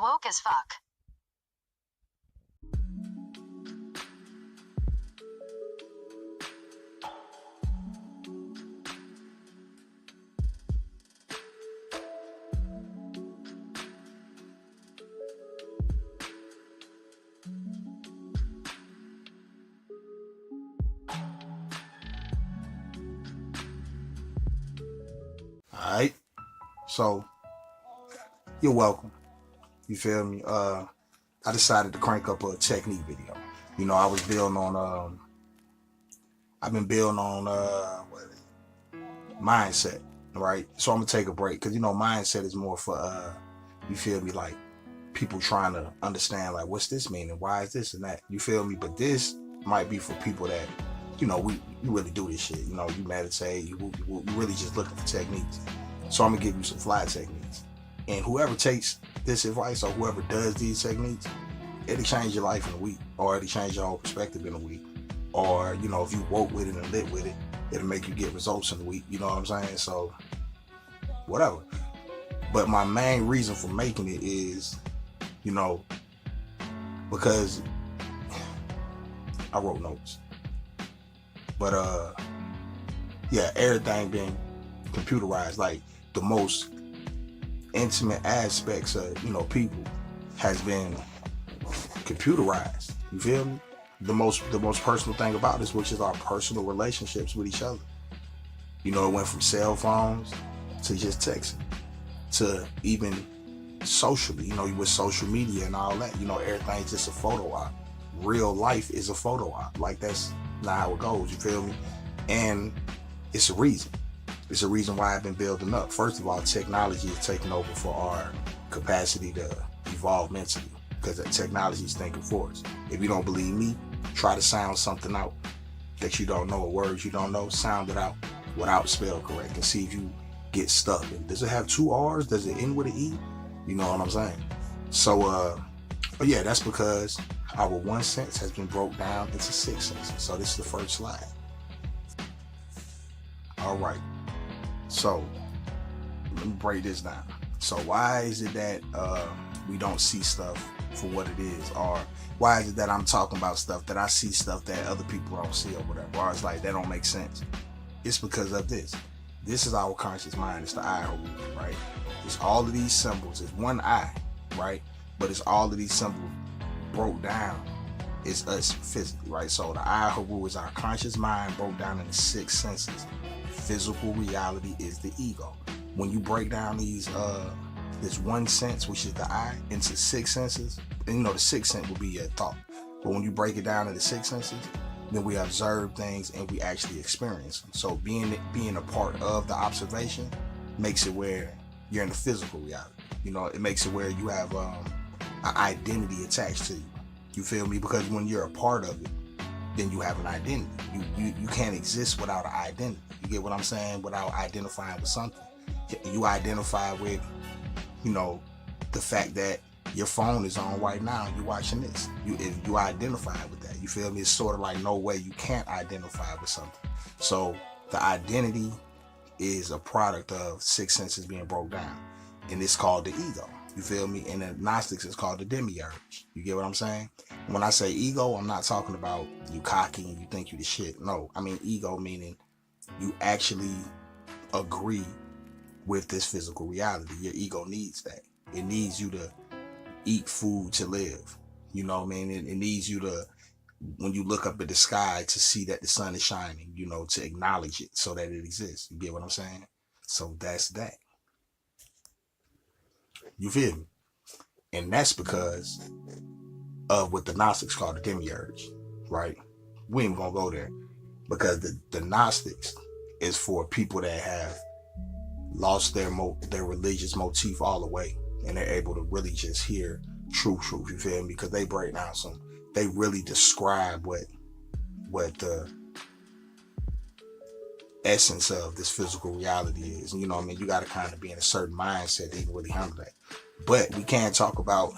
woke as fuck. Alright, so you're welcome. You feel me? I decided to crank up a technique video. You know, I was building on I've been building on mindset, right? So I'm gonna take a break because you know mindset is more for you feel me, like people trying to understand like what's this mean and why is this and that. You feel me? But this might be for people that, you know, you really do this shit. You know, you meditate, you really just looking for techniques. So I'm gonna give you some fly techniques. And whoever takes this advice or whoever does these techniques, it'll change your life in a week, or it'll change your whole perspective in a week. Or, you know, if you woke with it and lit with it, it'll make you get results in a week. You know what I'm saying? So, whatever. But my main reason for making it is, you know, because I wrote notes. But yeah, everything being computerized, like the most intimate aspects of, you know, people has been computerized. You feel me? The most personal thing about this, which is our personal relationships with each other. You know, it went from cell phones to just texting to even socially, you know, with social media and all that, you know, everything's just a photo op. Real life is a photo op. Like, that's not how it goes, you feel me? And it's a reason. It's a reason why I've been building up. First of all, technology is taking over for our capacity to evolve mentally, because the technology is thinking for us. If you don't believe me, try to sound something out that you don't know, or words you don't know, sound it out without spell correct and see if you get stuck. And does it have two R's? Does it end with an E? You know what I'm saying? So, but yeah, that's because our one sense has been broke down into six senses. So this is the first slide. All right. So let me break this down. So why is it that we don't see stuff for what it is? Or why is it that I'm talking about stuff that I see stuff that other people don't see or whatever? Or it's like, that don't make sense. It's because of this. This is our conscious mind. It's the eye, right? It's all of these symbols. It's one eye, right? But it's all of these symbols broke down. It's us physically, right? So the eye Haru is our conscious mind broke down into six senses. Physical reality is the ego. When you break down these this one sense, which is the eye, into six senses, and you know the sixth sense will be your thought. But when you break it down into six senses, then we observe things and we actually experience them. So being a part of the observation makes it where you're in the physical reality. You know, it makes it where you have an identity attached to you. You feel me? Because when you're a part of it, then you have an identity. You can't exist without an identity. You get what I'm saying? Without identifying with something. You identify with, you know, the fact that your phone is on right now and you're watching this. You identify with that. You feel me? It's sort of like no way you can't identify with something. So the identity is a product of six senses being broke down. And it's called the ego. You feel me? In the Gnostics, it's called the demiurge. You get what I'm saying? When I say ego, I'm not talking about you cocky and you think you the shit. No, I mean ego meaning you actually agree with this physical reality. Your ego needs that. It needs you to eat food to live. You know what I mean? It needs you to, when you look up at the sky, to see that the sun is shining, you know, to acknowledge it so that it exists. You get what I'm saying? So that's that. You feel me? And that's because of what the Gnostics call the demiurge, right? We ain't gonna go there because the Gnostics is for people that have lost their religious motif all the way, and they're able to really just hear truth. You feel me? Because they break down they really describe what the essence of this physical reality is. You know what I mean? You got to kind of be in a certain mindset to even really handle that. But we can't talk about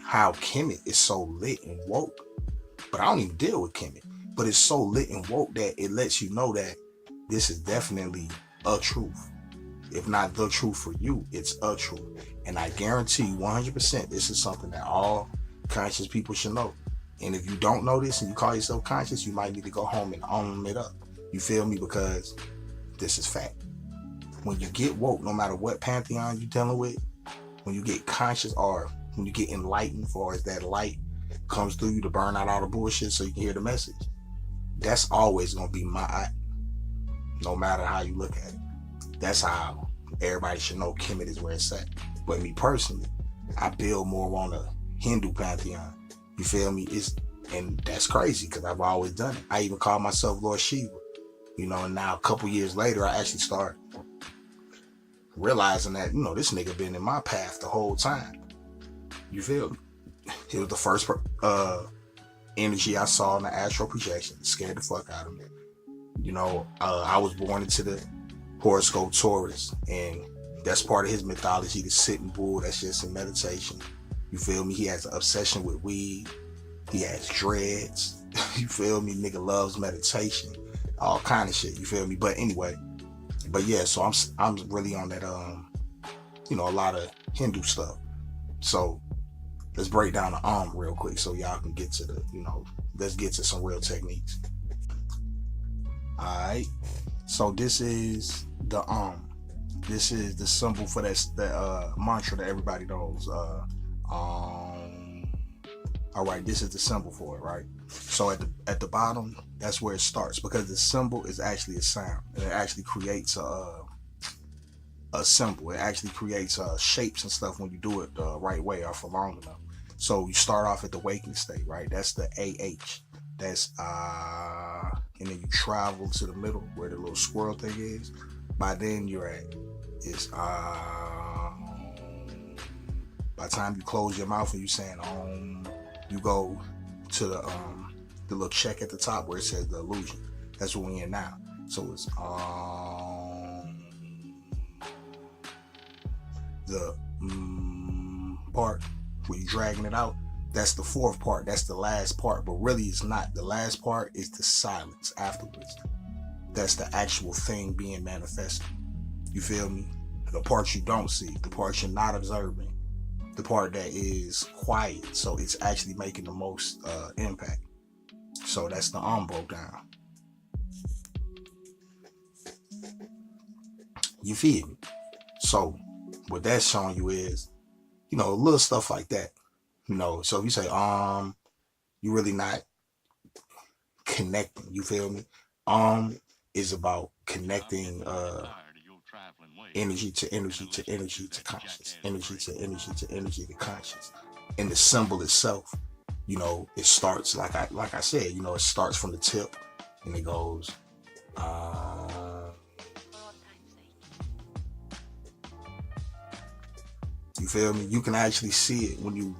how Kemet is so lit and woke. But I don't even deal with Kemet. But it's so lit and woke that it lets you know that this is definitely a truth. if not the truth for you, it's a truth. And I guarantee you 100% this is something that all conscious people should know. And if you don't know this and you call yourself conscious, you might need to go home and own it up. You feel me? Because this is fact. When you get woke, no matter what pantheon you're dealing with, when you get conscious or when you get enlightened, for as that light comes through you to burn out all the bullshit so you can hear the message, that's always going to be my, no matter how you look at it. That's how everybody should know Kemet is where it's at. But me personally, I build more on a Hindu pantheon. You feel me? And that's crazy because I've always done it. I even call myself Lord Shiva. You know, and now a couple years later, I actually start realizing that, this nigga been in my path the whole time. You feel me? It was the first energy I saw in the astral projection. It scared the fuck out of me. I was born into the horoscope Taurus, and that's part of his mythology, the sitting bull that's just in meditation. You feel me? He has an obsession with weed. He has dreads. You feel me? Nigga loves meditation. All kind of shit. You feel me? But anyway, yeah, so I'm really on that a lot of Hindu stuff. So let's break down the real quick so y'all can get to the, let's get to some real techniques. Alright. So this is the this is the symbol for that mantra that everybody knows. Alright, this is the symbol for it, right? So at the bottom, that's where it starts, because the symbol is actually a sound, and it actually creates a symbol. It actually creates shapes and stuff when you do it the right way or for long enough. So you start off at the waking state, right? That's the AH. That's and then you travel to the middle where the little squirrel thing is. By then you're at is by the time you close your mouth and you saying you go to the little check at the top where it says the illusion. That's what we're in now. So it's the part where you're dragging it out. That's the fourth part. That's the last part. But really it's not. The last part is the silence afterwards. That's the actual thing being manifested. You feel me? The part you don't see, the part you're not observing, the part that is quiet, so it's actually making the most impact. So that's the broke down. You feel me? So what that's showing you is, little stuff like that. So if you say you really not connecting. You feel me? Is about connecting energy to energy to energy to conscious, energy to energy to energy to conscious. And the symbol itself, it starts like I said, it starts from the tip and it goes you feel me? You can actually see it when you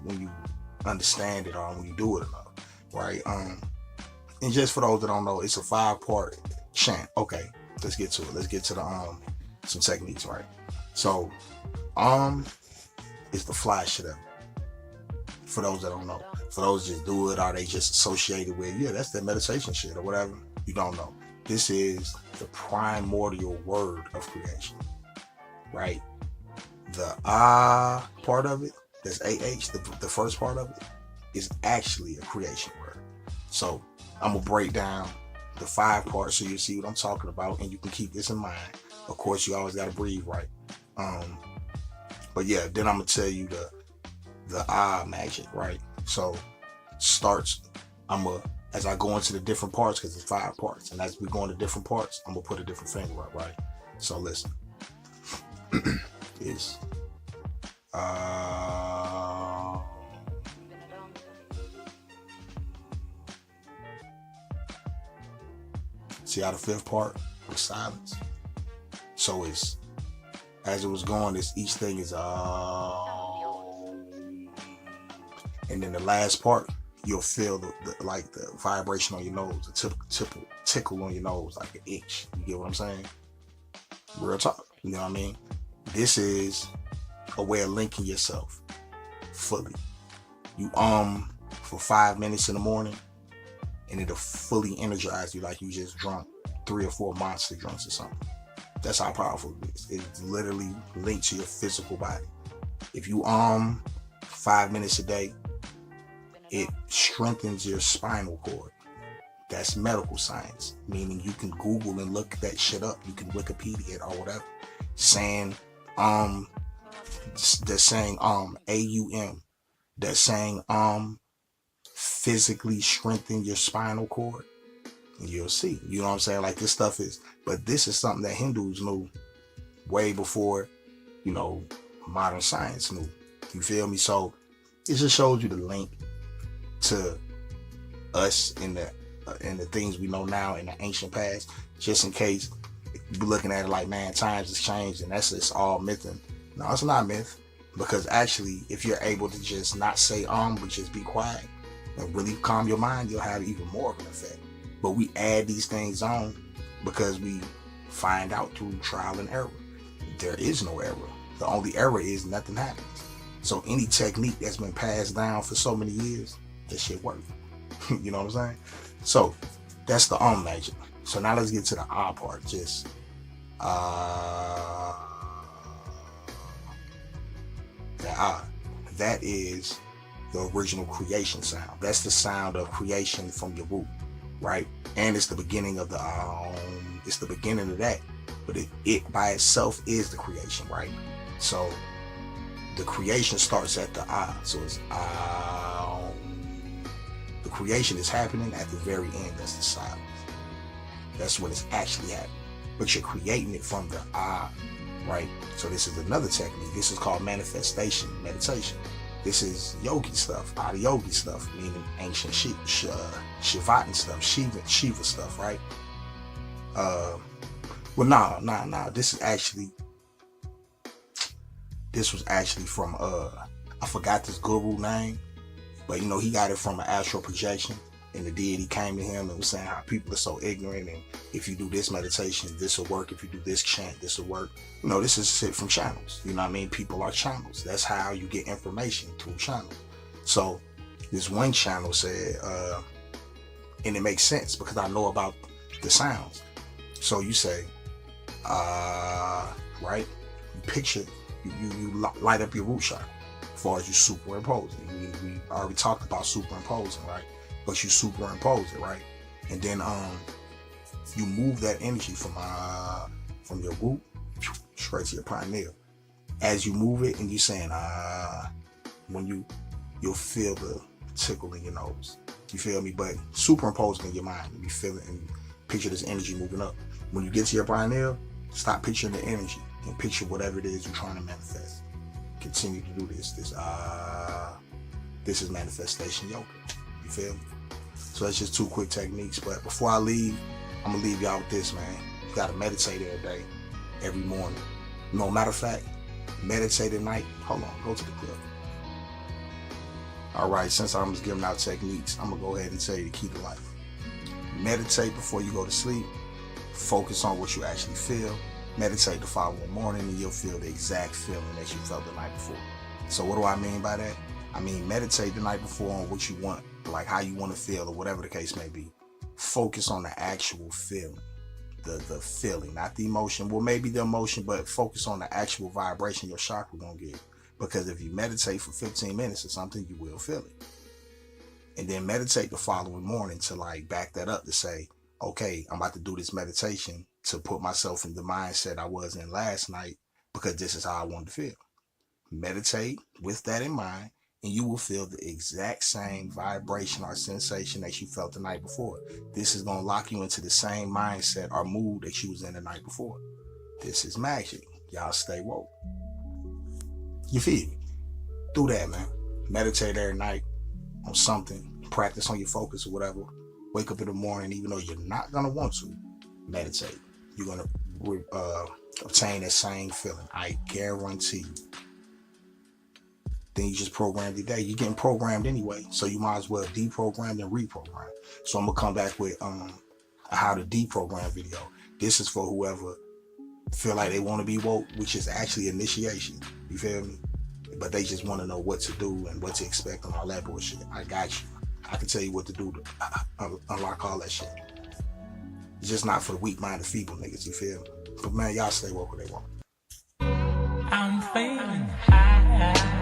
understand it or when you do it enough, right? And just for those that don't know, it's a 5-part chant. Okay, let's get to it. Let's get to the some techniques, right? So is the fly shit up. For those that don't know, for those just do it or they just associated with, that's that meditation shit or whatever. You don't know. This is the primordial word of creation, right? The part of it, that's AH, the first part of it, is actually a creation word. So I'm gonna break down the 5 parts so you see what I'm talking about, and you can keep this in mind. Of course, you always gotta breathe right. But yeah, then I'm gonna tell you the magic, right? So starts. As I go into the different parts, because it's 5 parts, and as we go into different parts, I'm gonna put a different finger up, right? So listen. Is see how the 5th part was silence. So it's as it was going, each thing is and then the last part you'll feel the vibration on your nose, the tickle on your nose, like an itch. You get what I'm saying? Real talk. You know what I mean? This is a way of linking yourself fully. You for 5 minutes in the morning, and it'll fully energize you like you just drunk 3 or 4 monster drinks or something. That's how powerful it is. It's literally linked to your physical body. If you 5 minutes a day, it strengthens your spinal cord. That's medical science, meaning you can Google and look that shit up. You can Wikipedia it or whatever. Saying they're saying AUM. They're saying physically strengthen your spinal cord. And you'll see. You know what I'm saying? Like this stuff is, but this is something that Hindus knew way before, modern science knew. You feel me? So it just shows you the link to us in the things we know now in the ancient past, just in case you're looking at it like, man, times has changed and that's just all myth. And no, it's not myth, because actually if you're able to just not say but just be quiet and really calm your mind, you'll have even more of an effect. But we add these things on because we find out through trial and error. There is no error. The only error is nothing happens. So any technique that's been passed down for so many years, that shit works. You know what I'm saying? So that's the magic. So now let's get to the part. Just that is the original creation sound. That's the sound of creation from your root, right? And it's the beginning of it's the beginning of that. But it by itself is the creation, right? So the creation starts at the so it's the creation is happening at the very end. That's the silence. That's what is actually happening. But you're creating it from the right? So this is another technique. This is called manifestation meditation. This is yogi stuff, yogi stuff, meaning ancient Shivatan stuff, Shiva stuff, right? Well, no. This was actually from I forgot this guru name, but he got it from an astral projection, and the deity came to him and was saying how people are so ignorant, and if you do this meditation, this will work. If you do this chant, this will work. This is shit from channels. You know what I mean? People are channels. That's how you get information, through channels. So this one channel said, and it makes sense because I know about the sounds. So you say, right? You picture, you light up your root chakra as far as you superimposing. We already talked about superimposing, right? But you superimpose it, right? And then you move that energy from your root straight to your pineal. As you move it and you're saying when you'll feel the tickle in your nose. You feel me? But superimposing in your mind, you feel it and picture this energy moving up. When you get to your pineal, stop picturing the energy and picture whatever it is you're trying to manifest. Continue to do this. This is manifestation yoga. You feel me? So that's just 2 quick techniques. But before I leave, I'm gonna leave y'all with this, man. You gotta meditate every day, every morning. No matter of fact, meditate at night. Hold on, go to the clip. All right, since I'm just giving out techniques, I'm gonna go ahead and tell you the key to life. Meditate before you go to sleep. Focus on what you actually feel. Meditate the following morning and you'll feel the exact feeling that you felt the night before. So what do I mean by that? I mean, meditate the night before on what you want, like how you want to feel or whatever the case may be. Focus on the actual feeling, the feeling, not the emotion. Well, maybe the emotion, but focus on the actual vibration your chakra gonna get. Because if you meditate for 15 minutes or something, you will feel it. And then meditate the following morning to back that up to say, okay, I'm about to do this meditation to put myself in the mindset I was in last night because this is how I want to feel. Meditate with that in mind and you will feel the exact same vibration or sensation that you felt the night before. This is going to lock you into the same mindset or mood that you was in the night before. This is magic. Y'all stay woke. You feel me? Do that, man. Meditate every night on something. Practice on your focus or whatever. Wake up in the morning, even though you're not going to want to, meditate. You're going to obtain that same feeling. I guarantee you. Then you just program your day. You're getting programmed anyway, so you might as well deprogram and reprogram. So I'm going to come back with a how to deprogram video. This is for whoever feel like they want to be woke, which is actually initiation. You feel me? But they just want to know what to do and what to expect and all that bullshit. I got you. I can tell you what to do to unlock all that shit. It's just not for the weak-minded feeble niggas, you feel me? But man, y'all stay woke where they want. I'm feeling high.